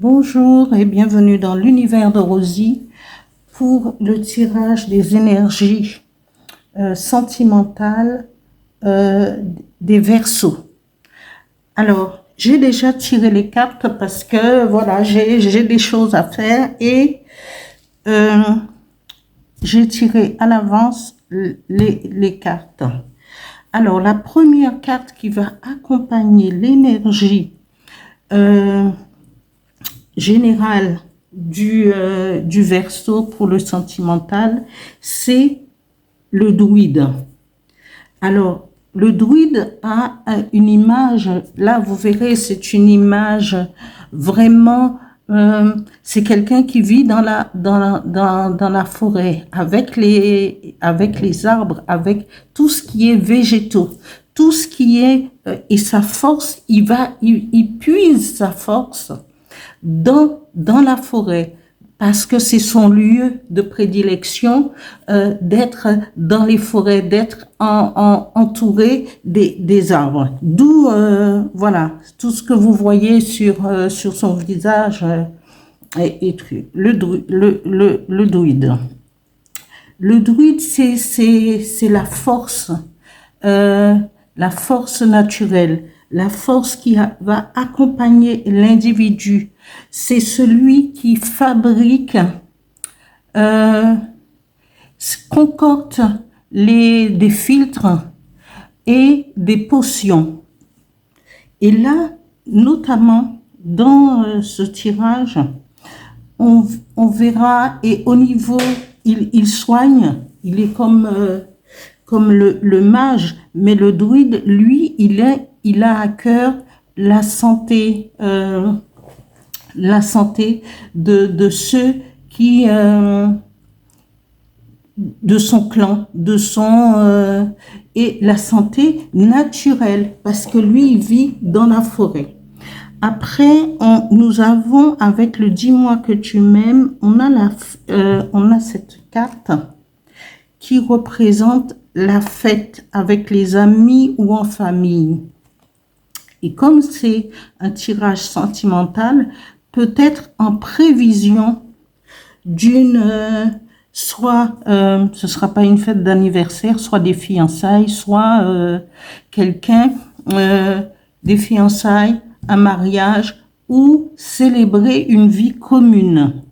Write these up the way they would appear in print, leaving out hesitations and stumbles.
Bonjour et bienvenue dans l'univers de Rosie pour le tirage des énergies sentimentales des Verseaux. Alors, j'ai déjà tiré les cartes parce que voilà, j'ai des choses à faire et j'ai tiré à l'avance les cartes. Alors, la première carte qui va accompagner l'énergie générale du Verseau pour le sentimental, c'est le druide. Alors, le druide a une image, là vous verrez, c'est une image vraiment, c'est quelqu'un qui vit dans la forêt, avec les arbres, avec tout ce qui est végétaux, tout ce qui est, et sa force, il puise sa force dans la forêt, parce que c'est son lieu de prédilection, d'être dans les forêts, d'être entouré des arbres. D'où, voilà, tout ce que vous voyez sur son visage est le druide. Le druide, c'est la force naturelle, la force qui va accompagner l'individu. C'est celui qui fabrique, concocte des filtres et des potions. Et là, notamment dans ce tirage, on verra, et au niveau, il soigne, il est comme le mage, mais le druide, lui, il a à cœur la santé de ceux qui, de son clan, et la santé naturelle, parce que lui, il vit dans la forêt. Après, nous avons, avec le dis-moi que tu m'aimes, on a cette carte qui représente la fête avec les amis ou en famille. Et comme c'est un tirage sentimental, peut-être en prévision d'une, soit ce sera pas une fête d'anniversaire, soit des fiançailles, soit quelqu'un, des fiançailles, un mariage, ou célébrer une vie commune.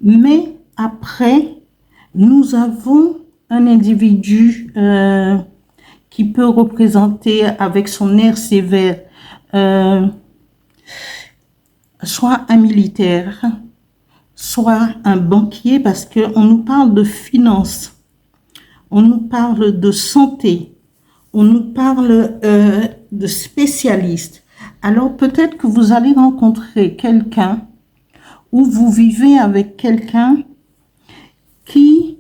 Mais après, nous avons un individu qui peut représenter avec son air sévère, soit un militaire, soit un banquier, parce qu'on nous parle de finances, on nous parle de santé, on nous parle de spécialistes. Alors peut-être que vous allez rencontrer quelqu'un, ou vous vivez avec quelqu'un qui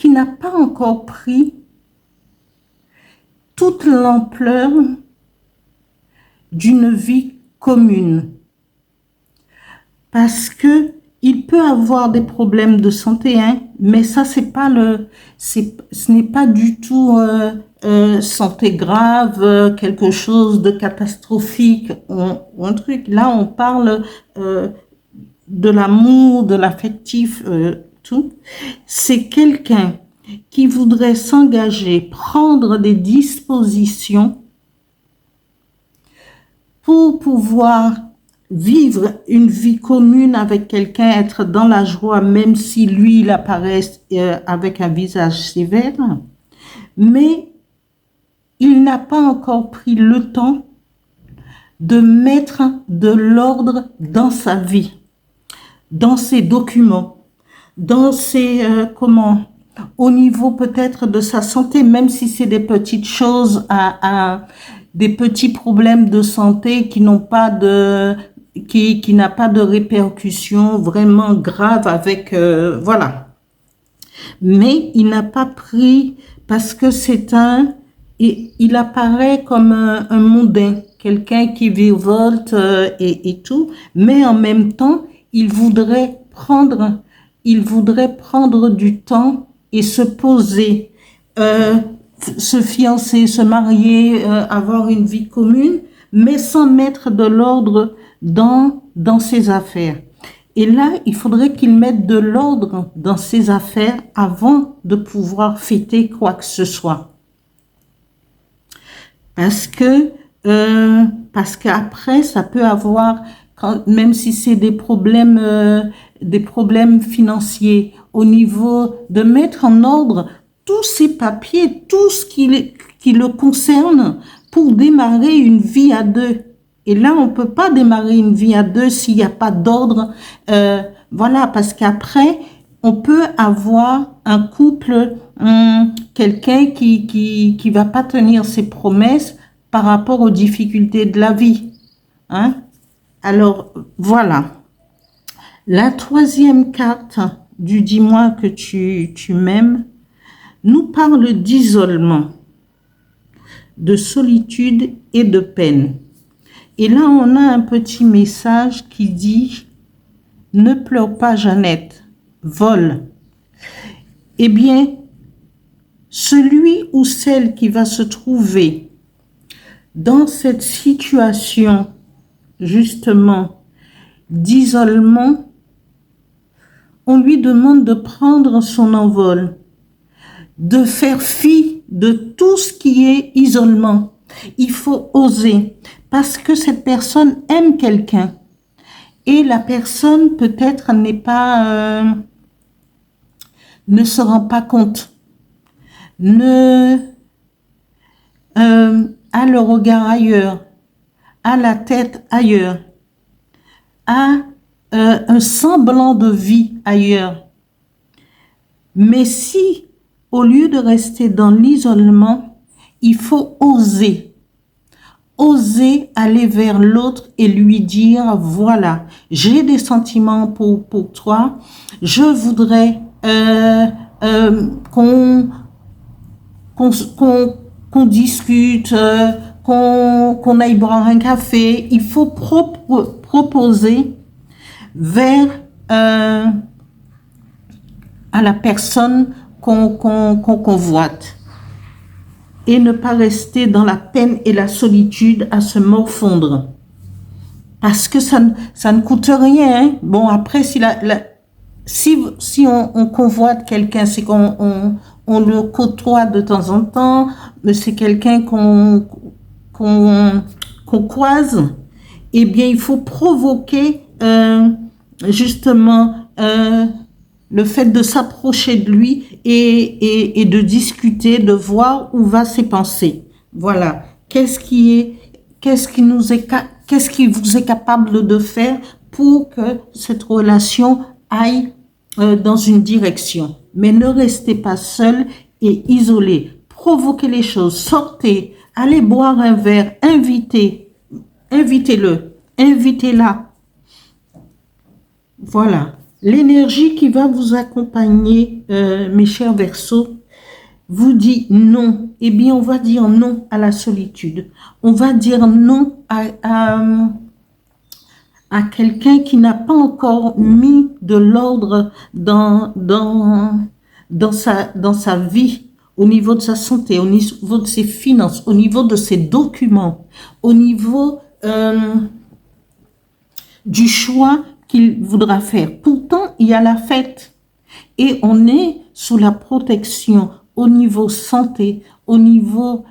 n'a pas encore pris toute l'ampleur d'une vie commune. Parce que il peut avoir des problèmes de santé, hein, mais ça, ce n'est pas du tout santé grave, quelque chose de catastrophique ou un truc. Là, on parle de l'amour, de l'affectif, tout. C'est quelqu'un qui voudrait s'engager, prendre des dispositions pour pouvoir vivre une vie commune avec quelqu'un, être dans la joie, même si lui, il apparaît avec un visage sévère. Mais il n'a pas encore pris le temps de mettre de l'ordre dans sa vie, dans ses documents, dans ses, au niveau peut-être de sa santé, même si c'est des petites choses, des petits problèmes de santé qui n'ont pas qui n'a pas de répercussions vraiment graves avec, voilà. Mais il n'a pas pris, parce que il apparaît comme un mondain, quelqu'un qui virevolte et tout, mais en même temps, il voudrait prendre du temps et se poser se fiancer, se marier, avoir une vie commune, mais sans mettre de l'ordre dans ses affaires. Et là, il faudrait qu'il mette de l'ordre dans ses affaires avant de pouvoir fêter quoi que ce soit. Parce qu'après, ça peut avoir, même si c'est des problèmes financiers, au niveau de mettre en ordre tous ces papiers, tout ce qui le concerne pour démarrer une vie à deux. Et là, on peut pas démarrer une vie à deux s'il n'y a pas d'ordre. Voilà, parce qu'après, on peut avoir un couple, quelqu'un qui va pas tenir ses promesses par rapport aux difficultés de la vie. Hein? Alors, voilà. La troisième carte du dis-moi que tu m'aimes nous parle d'isolement, de solitude et de peine. Et là, on a un petit message qui dit « Ne pleure pas, Jeannette, vole ». Eh bien, celui ou celle qui va se trouver dans cette situation, justement, d'isolement, on lui demande de prendre son envol, de faire fi de tout ce qui est isolement. Il faut oser, parce que cette personne aime quelqu'un. Et la personne, peut-être, ne se rend pas compte, a le regard ailleurs, a la tête ailleurs, a un semblant de vie ailleurs. Mais si, au lieu de rester dans l'isolement, il faut oser aller vers l'autre et lui dire, voilà, j'ai des sentiments pour toi, je voudrais qu'on discute, qu'on aille boire un café. Il faut proposer vers à la personne qu'on convoite et ne pas rester dans la peine et la solitude à se morfondre. Parce que ça ne coûte rien. Hein. Bon, après, si on convoite quelqu'un, c'est qu'on le côtoie de temps en temps, mais c'est quelqu'un qu'on croise, eh bien, il faut provoquer justement le fait de s'approcher de lui et de discuter, de voir où va ses pensées. Voilà. Qu'est-ce qui vous est capable de faire pour que cette relation aille dans une direction. Mais ne restez pas seul et isolé. Provoquez les choses, sortez, allez boire un verre, invitez-le, invitez-la. Voilà. L'énergie qui va vous accompagner, mes chers Verseaux, vous dit non. Eh bien, on va dire non à la solitude. On va dire non à quelqu'un qui n'a pas encore mis de l'ordre dans sa vie, au niveau de sa santé, au niveau de ses finances, au niveau de ses documents, au niveau du choix qu'il voudra faire. Pourtant, il y a la fête et on est sous la protection au niveau santé, au niveau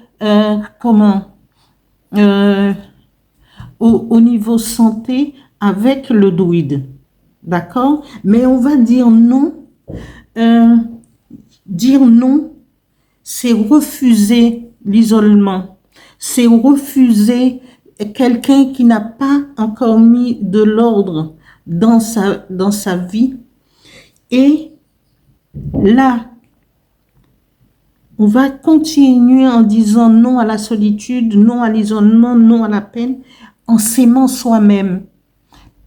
au niveau santé avec le druide, d'accord? Mais on va dire non. Dire non, c'est refuser l'isolement, c'est refuser quelqu'un qui n'a pas encore mis de l'ordre dans sa vie. Et là, on va continuer en disant non à la solitude, non à l'isolement, non à la peine, en s'aimant soi-même.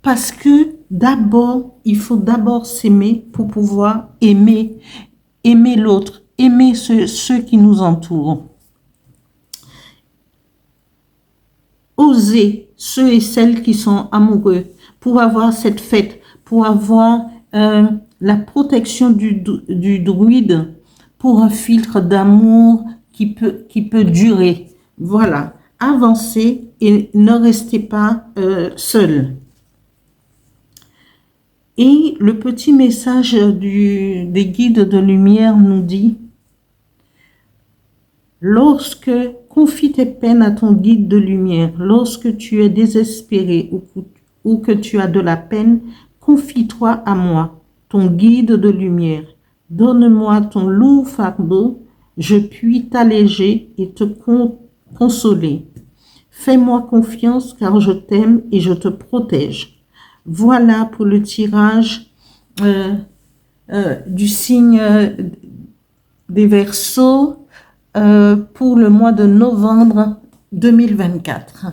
Parce que d'abord, il faut d'abord s'aimer pour pouvoir aimer l'autre, aimer ceux qui nous entourent. Oser ceux et celles qui sont amoureux pour avoir cette fête, pour avoir la protection du druide, pour un filtre d'amour qui peut durer. Voilà, avancez et ne restez pas seul. Et le petit message des guides de lumière nous dit: lorsque confie tes peines à ton guide de lumière, lorsque tu es désespéré ou que tu as de la peine, confie-toi à moi, ton guide de lumière. Donne-moi ton lourd fardeau, je puis t'alléger et te consoler. Fais-moi confiance car je t'aime et je te protège. Voilà pour le tirage du signe des Verseaux pour le mois de novembre 2024.